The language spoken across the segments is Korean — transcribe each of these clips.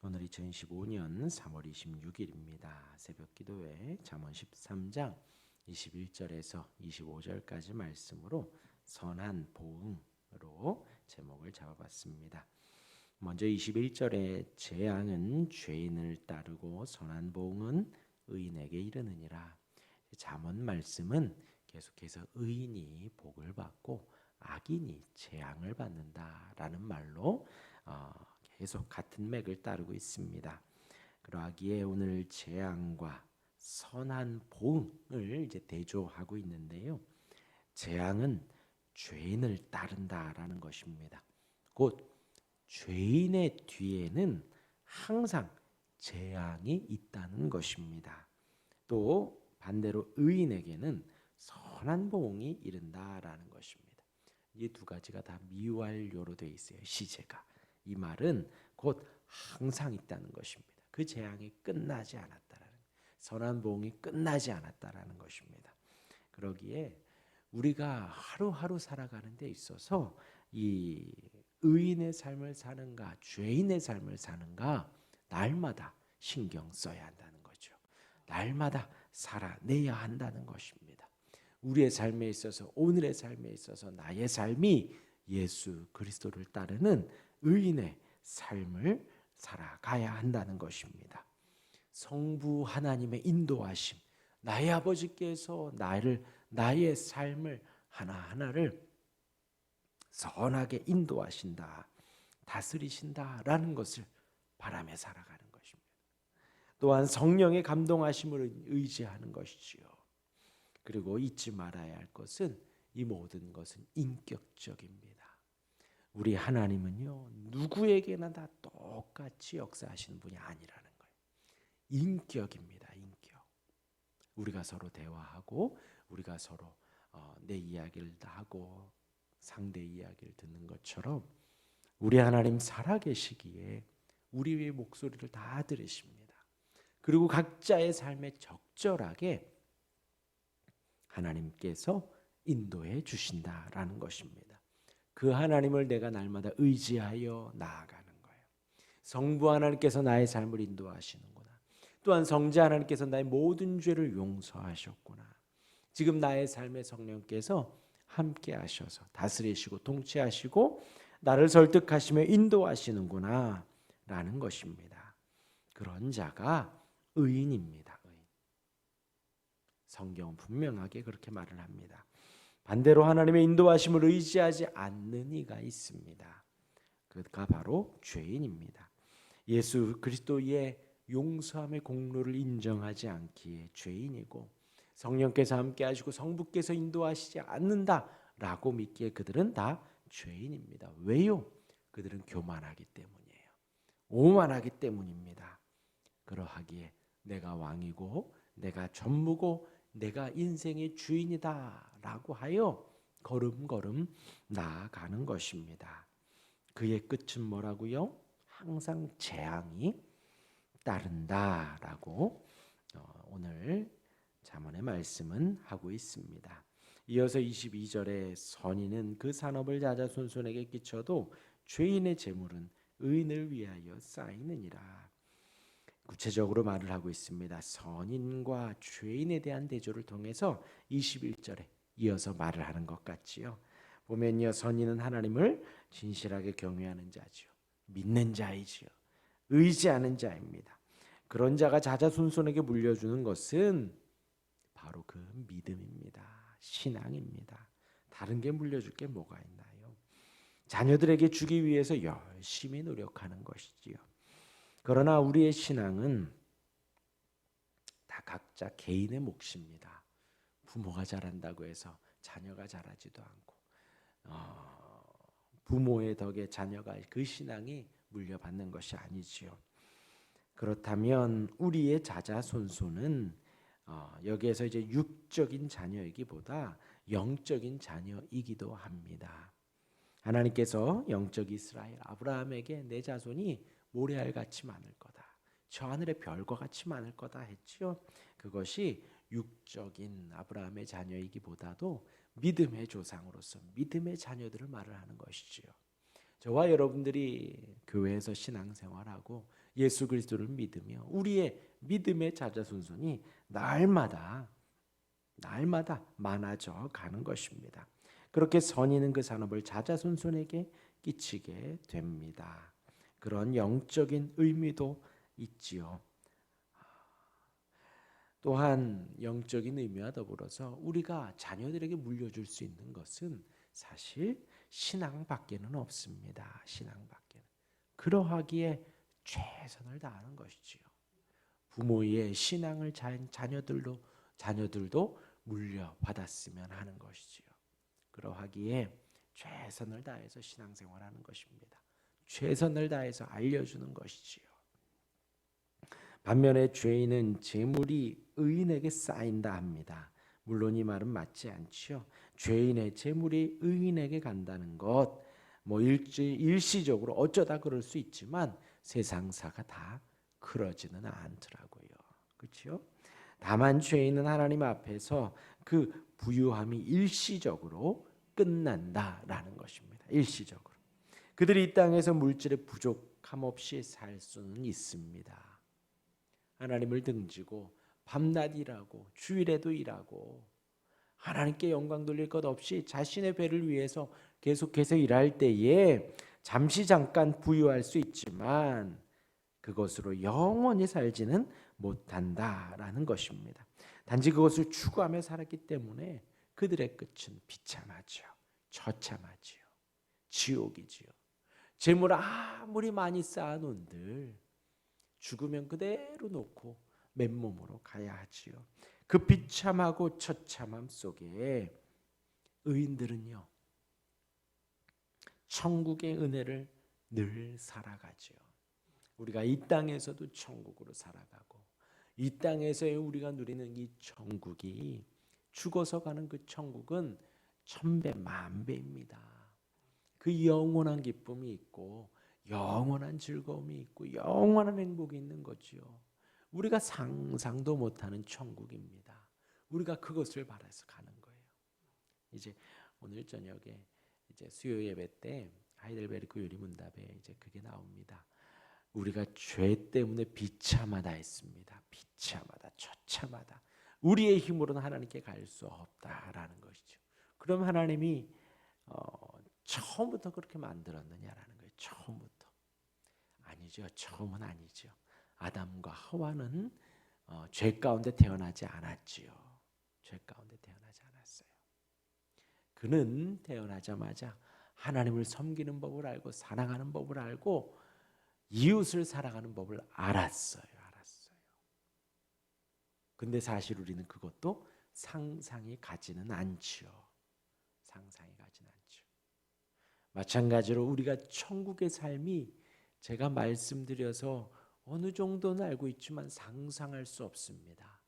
오늘 2025년 3월 26일입니다. 새벽 기도회 잠언 13장 21절에서 25절까지 말씀으로 선한 보응으로 제목을 잡아봤습니다. 먼저 21절에 재앙은 죄인을 따르고 선한 보응은 의인에게 이르느니라. 잠언 말씀은 계속해서 의인이 복을 받고 악인이 재앙을 받는다라는 말로 계속 같은 맥을 따르고 있습니다. 그러하기에 오늘 재앙과 선한 보응을 이제 대조하고 있는데요. 재앙은 죄인을 따른다라는 것입니다. 곧 죄인의 뒤에는 항상 재앙이 있다는 것입니다. 또 반대로 의인에게는 선한 보응이 이른다라는 것입니다. 이 두 가지가 다 미완료로 되어 있어요. 시제가. 이 말은 곧 항상 있다는 것입니다. 그 재앙이 끝나지 않았다라는, 선한 보응이 끝나지 않았다라는 것입니다. 그러기에 우리가 하루하루 살아가는 데 있어서 이 의인의 삶을 사는가 죄인의 삶을 사는가 날마다 신경 써야 한다는 거죠. 날마다 살아내야 한다는 것입니다. 우리의 삶에 있어서, 오늘의 삶에 있어서 나의 삶이 예수 그리스도를 따르는 의인의 삶을 살아가야 한다는 것입니다. 성부 하나님의 인도하심, 나의 아버지께서 나의 삶을 하나하나를 선하게 인도하신다, 다스리신다라는 것을 바라며 살아가는 것입니다. 또한 성령의 감동하심을 의지하는 것이지요. 그리고 잊지 말아야 할 것은 이 모든 것은 인격적입니다. 우리 하나님은요, 누구에게나 다 똑같이 역사하시는 분이 아니라는 거예요. 인격입니다. 인격. 우리가 서로 대화하고 우리가 서로 내 이야기를 다 하고 상대 이야기를 듣는 것처럼 우리 하나님 살아계시기에 우리의 목소리를 다 들으십니다. 그리고 각자의 삶에 적절하게 하나님께서 인도해 주신다라는 것입니다. 그 하나님을 내가 날마다 의지하여 나아가는 거예요. 성부 하나님께서 나의 삶을 인도하시는구나. 또한 성자 하나님께서 나의 모든 죄를 용서하셨구나. 지금 나의 삶의 성령께서 함께 하셔서 다스리시고 통치하시고 나를 설득하시며 인도하시는구나 라는 것입니다. 그런 자가 의인입니다. 성경은 분명하게 그렇게 말을 합니다. 반대로 하나님의 인도하심을 의지하지 않는 이가 있습니다. 그가 바로 죄인입니다. 예수 그리스도의 용서함의 공로를 인정하지 않기에 죄인이고 성령께서 함께 하시고 성부께서 인도하시지 않는다라고 믿기에 그들은 다 죄인입니다. 왜요? 그들은 교만하기 때문이에요. 오만하기 때문입니다. 그러하기에 내가 왕이고 내가 전무고 내가 인생의 주인이다 라고 하여 걸음걸음 나아가는 것입니다. 그의 끝은 뭐라고요? 항상 재앙이 따른다라고 오늘 잠언의 말씀은 하고 있습니다. 이어서 22절에 선인은 그 산업을 자자손손에게 끼쳐도 죄인의 재물은 의인을 위하여 쌓이느니라. 구체적으로 말을 하고 있습니다. 선인과 죄인에 대한 대조를 통해서 21절에 이어서 말을 하는 것 같지요. 보면요, 선인은 하나님을 진실하게 경외하는 자지요, 믿는 자이지요, 의지하는 자입니다. 그런 자가 자자손손에게 물려주는 것은 바로 그 믿음입니다. 신앙입니다. 다른 게 물려줄 게 뭐가 있나요? 자녀들에게 주기 위해서 열심히 노력하는 것이지요. 그러나 우리의 신앙은 다 각자 개인의 몫입니다. 부모가 잘한다고 해서 자녀가 잘하지도 않고 부모의 덕에 자녀가 그 신앙이 물려받는 것이 아니지요. 그렇다면 우리의 자자손손은 여기에서 이제 육적인 자녀이기보다 영적인 자녀이기도 합니다. 하나님께서 영적 이스라엘 아브라함에게 내 자손이 모래알같이 많을 거다, 저 하늘의 별과 같이 많을 거다 했지요. 그것이 육적인 아브라함의 자녀이기보다도 믿음의 조상으로서 믿음의 자녀들을 말을 하는 것이지요. 저와 여러분들이 교회에서 신앙생활하고 예수 그리스도를 믿으며 우리의 믿음의 자자손손이 날마다 많아져 가는 것입니다. 그렇게 선인은 그 산업을 자자손손에게 끼치게 됩니다. 그런 영적인 의미도 있지요. 또한 영적인 의미와 더불어서 우리가 자녀들에게 물려줄 수 있는 것은 사실 신앙밖에는 없습니다. 신앙밖에는. 그러하기에 최선을 다하는 것이지요. 부모의 신앙을 자녀들도 물려받았으면 하는 것이지요. 그러하기에 최선을 다해서 신앙생활하는 것입니다. 최선을 다해서 알려주는 것이지요. 반면에 죄인은 재물이 의인에게 쌓인다 합니다. 물론 이 말은 맞지 않지요. 죄인의 재물이 의인에게 간다는 것, 일시적으로 어쩌다 그럴 수 있지만 세상사가 다 그러지는 않더라고요. 그렇죠? 다만 죄인은 하나님 앞에서 그 부유함이 일시적으로 끝난다라는 것입니다. 일시적으로. 그들이 이 땅에서 물질의 부족함 없이 살 수는 있습니다. 하나님을 등지고 밤낮 일하고 주일에도 일하고 하나님께 영광 돌릴 것 없이 자신의 배를 위해서 계속해서 일할 때에 잠시 잠깐 부유할 수 있지만 그것으로 영원히 살지는 못한다라는 것입니다. 단지 그것을 추구하며 살았기 때문에 그들의 끝은 비참하죠. 처참하지요. 지옥이지요. 재물 아무리 많이 쌓아놓은들 죽으면 그대로 놓고 맨몸으로 가야 하지요. 그 비참하고 처참함 속에 의인들은요, 천국의 은혜를 늘 살아가지요. 우리가 이 땅에서도 천국으로 살아가고 이 땅에서의 우리가 누리는 이 천국이 죽어서 가는 그 천국은 천배 만배입니다. 그 영원한 기쁨이 있고 영원한 즐거움이 있고 영원한 행복이 있는 거지요. 우리가 상상도 못하는 천국입니다. 우리가 그것을 바라서 가는 거예요. 이제 오늘 저녁에 이제 수요 예배 때 하이델베르크 요리문답에 이제 그게 나옵니다. 우리가 죄 때문에 비참하다 했습니다. 비참하다, 처참하다. 우리의 힘으로는 하나님께 갈 수 없다라는 것이죠. 그럼 하나님이 처음부터 그렇게 만들었느냐라는 거예요. 처음부터. 아니죠. 처음은 아니죠. 아담과 하와는 죄 가운데 태어나지 않았지요. 죄 가운데 태어나지 않았어요. 그는 태어나자마자 하나님을 섬기는 법을 알고 사랑하는 법을 알고 이웃을 사랑하는 법을 알았어요. 근데 사실 우리는 그것도 상상이 가지는 않지요. 상상이 가지는 않죠. 마찬가지로 우리가 천국의 삶이 제가 말씀드려서 어느 정도는 알고 있지만 상상할 수 없습니다.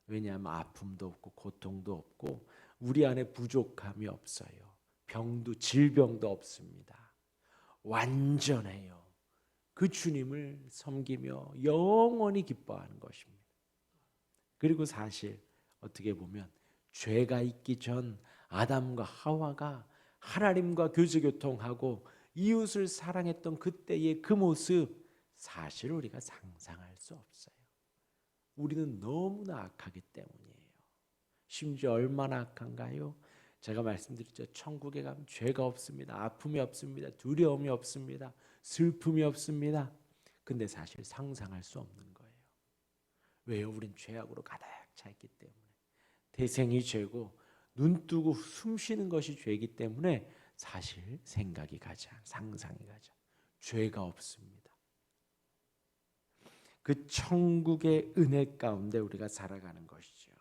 왜냐하면 아픔도 없고 고통도 없고 우리 안에 부족함이 없어요. 질병도 없습니다. 완전해요. 그 주님을 섬기며 영원히 기뻐하는 것입니다. 그리고 사실 어떻게 보면 죄가 있기 전 아담과 하와가 하나님과 교제교통하고 이웃을 사랑했던 그때의 그 모습 사실 우리가 상상할 수 없어요. 우리는 너무나 악하기 때문이에요. 심지어 얼마나 악한가요? 제가 말씀드렸죠. 천국에 가면 죄가 없습니다. 아픔이 없습니다. 두려움이 없습니다. 슬픔이 없습니다. 근데 사실 상상할 수 없는 거예요. 왜요? 우린 죄악으로 가득 차 있기 때문에. 태생이 죄고 눈 뜨고 숨 쉬는 것이 죄이기 때문에 사실 생각이 가지 않아요. 상상이 가지 않아요. 죄가 없습니다. 그 천국의 은혜 가운데 우리가 살아가는 것이죠.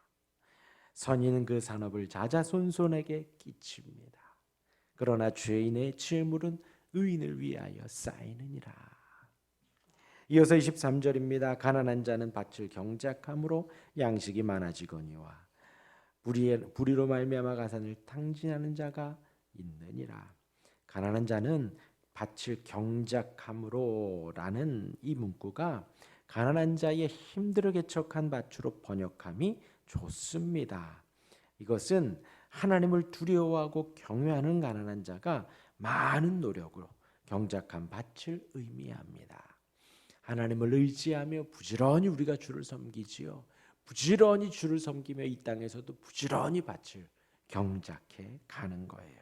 선인은 그 산업을 자자손손에게 끼칩니다. 그러나 죄인의 재물은 의인을 위하여 쌓이느니라. 이어서 23절입니다. 가난한 자는 밭을 경작함으로 양식이 많아지거니와 불의로 말미암아 가산을 탕진하는 자가 있느니라. 가난한 자는 밭을 경작함으로라는 이 문구가 가난한 자의 힘들어 개척한 밭으로 번역함이 좋습니다. 이것은 하나님을 두려워하고 경외하는 가난한 자가 많은 노력으로 경작한 밭을 의미합니다. 하나님을 의지하며 부지런히 우리가 주를 섬기지요. 부지런히 주를 섬기며 이 땅에서도 부지런히 밭을 경작해 가는 거예요.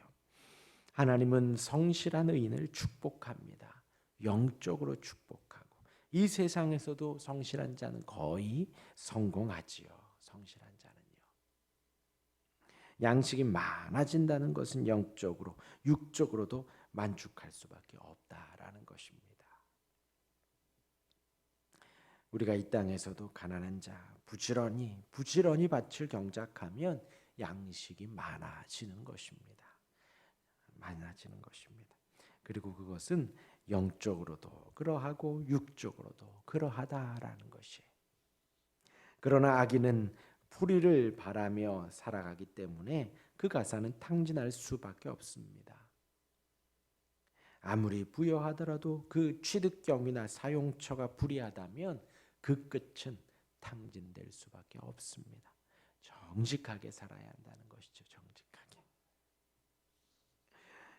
하나님은 성실한 의인을 축복합니다. 영적으로 축복하고 이 세상에서도 성실한 자는 거의 성공하지요. 성실한 자는요. 양식이 많아진다는 것은 영적으로 육적으로도 만족할 수밖에 없다라는 것입니다. 우리가 이 땅에서도 가난한 자 부지런히 밭을 경작하면 양식이 많아지는 것입니다. 많아지는 것입니다. 그리고 그것은 영적으로도 그러하고 육적으로도 그러하다라는 것이에요. 그러나 악인은 불의를 바라며 살아가기 때문에 그 가사는 탕진할 수밖에 없습니다. 아무리 부여하더라도 그 취득경이나 사용처가 불이하다면 그 끝은 탕진될 수밖에 없습니다. 정직하게 살아야 한다는 것이죠. 정직하게.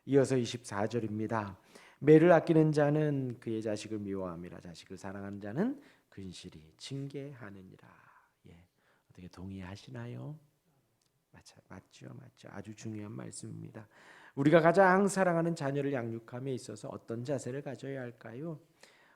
이어서 24절입니다. 매를 아끼는 자는 그의 자식을 미워함이라 자식을 사랑하는 자는 근실이 징계하느니라. 예, 어떻게 동의하시나요? 맞죠. 아주 중요한 말씀입니다. 우리가 가장 사랑하는 자녀를 양육함에 있어서 어떤 자세를 가져야 할까요?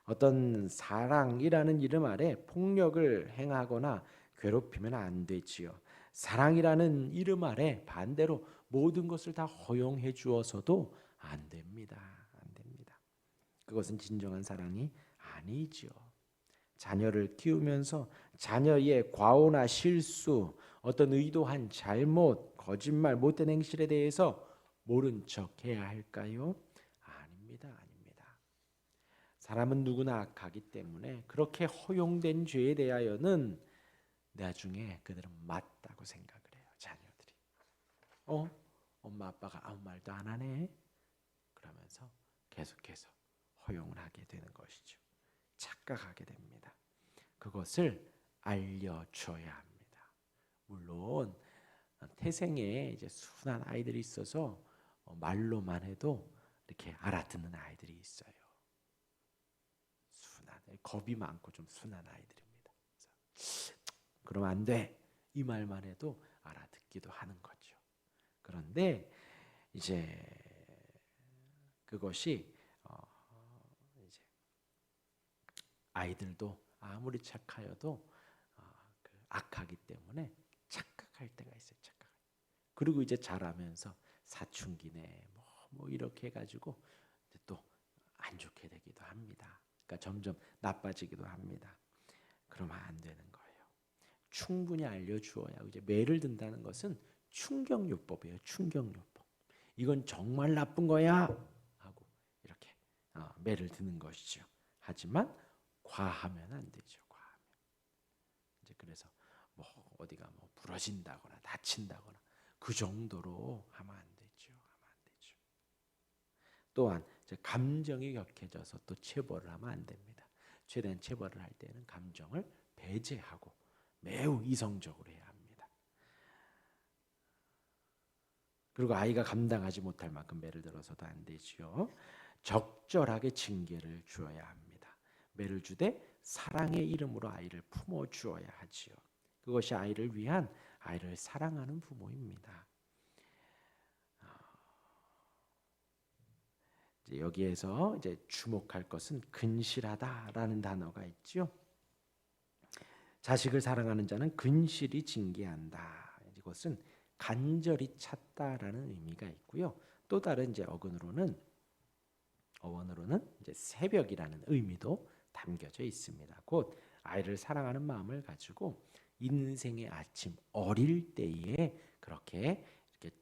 어떤 사랑이라는 이름 아래 폭력을 행하거나 괴롭히면 안 되지요. 사랑이라는 이름 아래 반대로 모든 것을 다 허용해 주어서도 안 됩니다. 안 됩니다. 그것은 진정한 사랑이 아니지요. 자녀를 키우면서 자녀의 과오나 실수, 어떤 의도한 잘못, 거짓말, 못된 행실에 대해서 모른 척 해야 할까요? 아닙니다. 사람은 누구나 악하기 때문에 그렇게 허용된 죄에 대하여는 나중에 그들은 맞다고 생각을 해요. 자녀들이. 엄마 아빠가 아무 말도 안 하네. 그러면서 계속해서 허용을 하게 되는 것이죠. 착각하게 됩니다. 그것을 알려줘야 합니다. 물론 태생에 이제 순한 아이들이 있어서 말로만 해도 이렇게 알아듣는 아이들이 있어요. 순한, 겁이 많고 좀 순한 아이들입니다. 그러면 안 돼. 이 말만 해도 알아듣기도 하는 거죠. 그런데 이제 그것이 이제 아이들도 아무리 착하여도 그 악하기 때문에 착각할 때가 있어요. 그리고 이제 자라면서 사춘기네 뭐 이렇게 해가지고 또 안 좋게 되기도 합니다. 그러니까 점점 나빠지기도 합니다. 그러면 안 되는 거예요. 충분히 알려주어야. 이제 매를 든다는 것은 충격요법이에요. 충격요법. 이건 정말 나쁜 거야 하고 이렇게 매를 드는 것이죠. 하지만 과하면 안 되죠. 과하면. 이제 그래서 뭐 어디가 뭐 부러진다거나 다친다거나 그 정도로 하면 안 되죠. 또한 감정이 격해져서 또 체벌을 하면 안 됩니다. 최대한 체벌을 할 때는 감정을 배제하고 매우 이성적으로 해야 합니다. 그리고 아이가 감당하지 못할 만큼 매를 들어서도 안 되지요. 적절하게 징계를 주어야 합니다. 매를 주되 사랑의 이름으로 아이를 품어 주어야 하지요. 그것이 아이를 위한 아이를 사랑하는 부모입니다. 이제 여기에서 이제 주목할 것은 근실하다라는 단어가 있죠. 자식을 사랑하는 자는 근실이 징계한다. 이것은 간절히 찾다라는 의미가 있고요. 또 다른 이제 어원으로는 이제 새벽이라는 의미도 담겨져 있습니다. 곧 아이를 사랑하는 마음을 가지고 인생의 아침 어릴 때에 그렇게 이렇게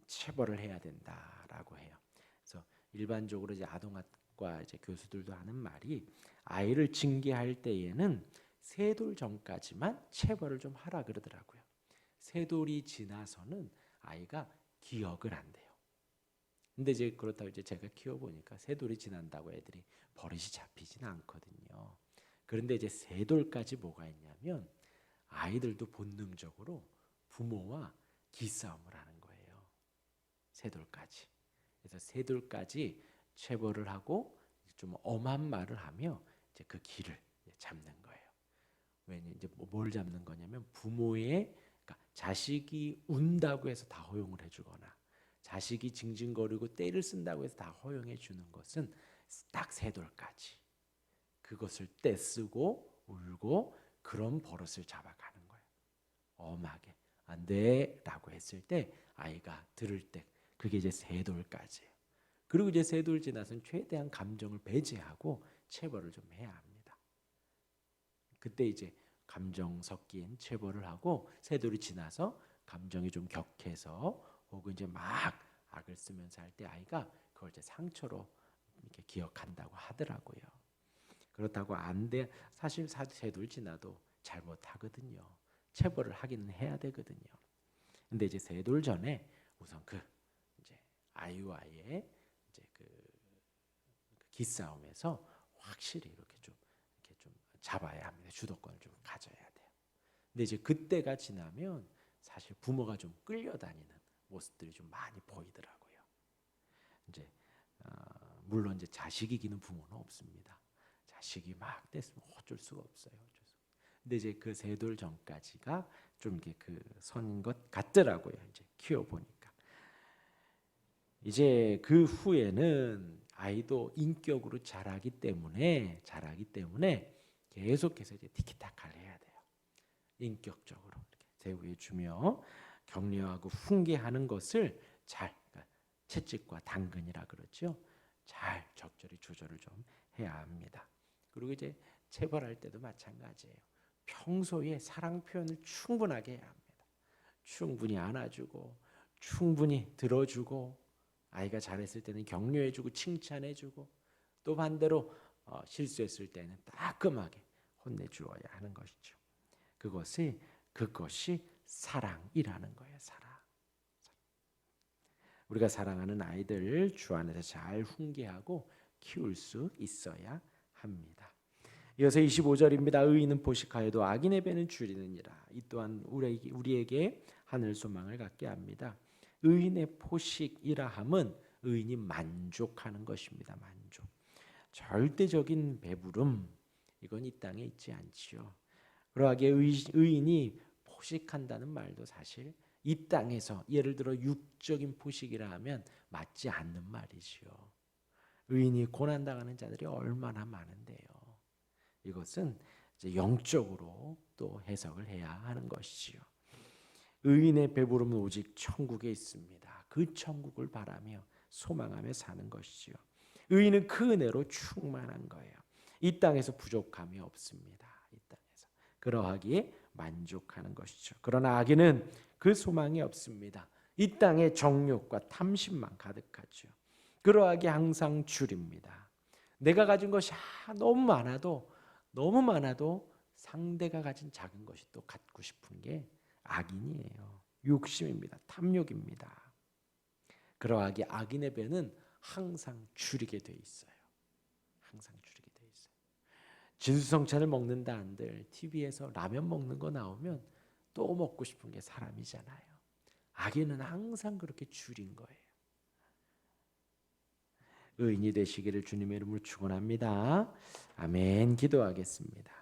체벌을 해야 된다라고 해요. 그래서 일반적으로 이제 아동학과 이제 교수들도 하는 말이 아이를 징계할 때에는 세 돌 전까지만 체벌을 좀 하라 그러더라고요. 세 돌이 지나서는 아이가 기억을 안 돼요. 근데 이제 그렇다고 이제 제가 키워보니까 세 돌이 지난다고 애들이 버릇이 잡히지는 않거든요. 그런데 이제 세 돌까지 뭐가 있냐면 아이들도 본능적으로 부모와 기싸움을 하는 거예요. 세 돌까지. 그래서 세 돌까지 체벌을 하고 좀 엄한 말을 하며 이제 그 길을 잡는 거예요. 왜냐 이제 뭘 잡는 거냐면 부모의 그러니까 자식이 운다고 해서 다 허용을 해주거나 자식이 징징거리고 떼를 쓴다고 해서 다 허용해 주는 것은 딱 세 돌까지 그것을 떼쓰고 울고 그런 버릇을 잡아가는 거예요. 엄하게 안 돼라고 했을 때 아이가 들을 때 그게 이제 세 돌까지예요. 그리고 이제 세 돌 지나서는 최대한 감정을 배제하고 체벌을 좀 해야 합니다. 그때 이제 감정 섞인 체벌을 하고 세 돌이 지나서 감정이 좀 격해서 혹은 이제 막 악을 쓰면서 할 때 아이가 그걸 이제 상처로 이렇게 기억한다고 하더라고요. 그렇다고 안 돼. 사실 세 돌 지나도 잘못하거든요. 체벌을 하기는 해야 되거든요. 근데 이제 세 돌 전에 우선 그 이제 아이와의 이제 그 기싸움에서 확실히 이렇게 좀 잡아야 합니다. 주도권을 좀 가져야 돼요. 근데 이제 그때가 지나면 사실 부모가 좀 끌려다니는 모습들이 좀 많이 보이더라고요. 이제 물론 이제 자식이 이기는 부모는 없습니다. 자식이 막 뗐으면 어쩔 수가 없어요. 근데 이제 그 세 돌 전까지가 좀 이게 그 선인 것 같더라고요. 이제 키워 보니까 이제 그 후에는 아이도 인격으로 자라기 때문에 계속해서 이제 티키타카를 해야 돼요. 인격적으로 이렇게 대우해 주며 격려하고 훈계하는 것을 잘 그러니까 채찍과 당근이라 그러죠. 잘 적절히 조절을 좀 해야 합니다. 그리고 이제 체벌할 때도 마찬가지예요. 평소에 사랑 표현을 충분하게 해야 합니다. 충분히 안아주고 충분히 들어주고 아이가 잘했을 때는 격려해주고 칭찬해주고 또 반대로 실수했을 때는 따끔하게 혼내주어야 하는 것이죠. 그것이 사랑이라는 거예요. 사랑. 우리가 사랑하는 아이들 주 안에서 잘 훈계하고 키울 수 있어야 합니다. 이어서 25절입니다. 의인은 포식하여도 악인의 배는 줄이느니라. 이 또한 우리에게 하늘 소망을 갖게 합니다. 의인의 포식이라 함은 의인이 만족하는 것입니다. 만족. 절대적인 배부름 이건 이 땅에 있지 않지요. 그러하기에 의인이 포식한다는 말도 사실 이 땅에서 예를 들어 육적인 포식이라 하면 맞지 않는 말이지요. 의인이 고난당하는 자들이 얼마나 많은데요. 이것은 이제 영적으로 또 해석을 해야 하는 것이지요. 의인의 배부름은 오직 천국에 있습니다. 그 천국을 바라며 소망하며 사는 것이지요. 의인은 그 은혜로 충만한 거예요. 이 땅에서 부족함이 없습니다. 이 땅에서 그러하기에 만족하는 것이죠. 그러나 악인은 그 소망이 없습니다. 이 땅에 정욕과 탐심만 가득하죠. 그러하기에 항상 줄입니다. 내가 가진 것이 너무 많아도 상대가 가진 작은 것이 또 갖고 싶은 게 악인이에요. 욕심입니다. 탐욕입니다. 그러하기에 악인의 배는 항상 줄이게 돼 있어요. 항상 줄이게 돼 있어요. 진수성찬을 먹는다 한들 TV에서 라면 먹는 거 나오면 또 먹고 싶은 게 사람이잖아요. 악인은 항상 그렇게 줄인 거예요. 의인이 되시기를 주님의 이름으로 축원합니다. 아멘. 기도하겠습니다.